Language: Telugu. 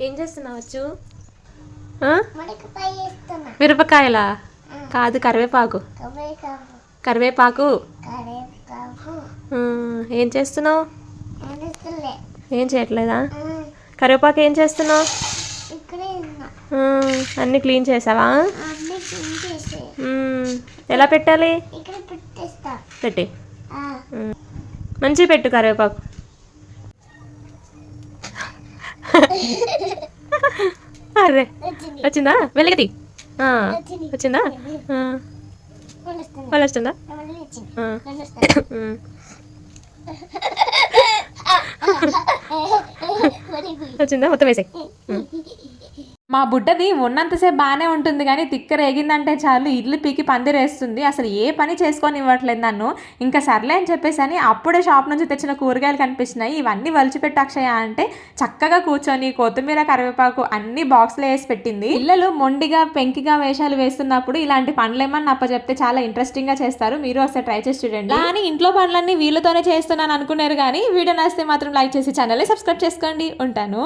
ఏం చేస్తున్నావచ్చు? మిరపకాయలా? కాదు, కరివేపాకు. కరివేపాకు. ఏం చేస్తున్నావు? ఏం చేయట్లేదా? కరివేపాకు ఏం చేస్తున్నావు? అన్నీ క్లీన్ చేసావా? ఎలా పెట్టాలి? పెట్టి మంచిగా పెట్టు కరివేపాకు. అరే వచ్చిందా? వెలిగది వచ్చిందా? వాళ్ళు వస్తుందా? వచ్చిందా? మొత్తం వేసే. మా బుడ్డది ఉన్నంతసేపు బాగానే ఉంటుంది కానీ తిక్క రేగిందంటే చాలు ఇల్లు పీకి పందిరేస్తుంది. అసలు ఏ పని చేసుకొని ఇవ్వట్లేదు నన్ను. ఇంకా సర్లే అని చెప్పేసి అని అప్పుడే షాప్ నుంచి తెచ్చిన కూరగాయలు కనిపిస్తున్నాయి. ఇవన్నీ వలిచిపెట్టు అక్షయ అంటే చక్కగా కూర్చొని కొత్తిమీర కరివేపాకు అన్ని బాక్స్లో వేసి పెట్టింది. పిల్లలు మొండిగా పెంకిగా వేషాలు వేస్తున్నప్పుడు ఇలాంటి పనులేమన్నా అప్పచెప్తే చాలా ఇంట్రెస్టింగ్గా చేస్తారు. మీరు ఒకసారి ట్రై చేసి చూడండి. కానీ ఇంట్లో పనులన్నీ వీళ్ళతోనే చేస్తున్నాను అనుకున్నారు. కానీ వీడియో నచ్చితే మాత్రం లైక్ చేసి ఛానల్ని సబ్స్క్రైబ్ చేసుకోండి. ఉంటాను.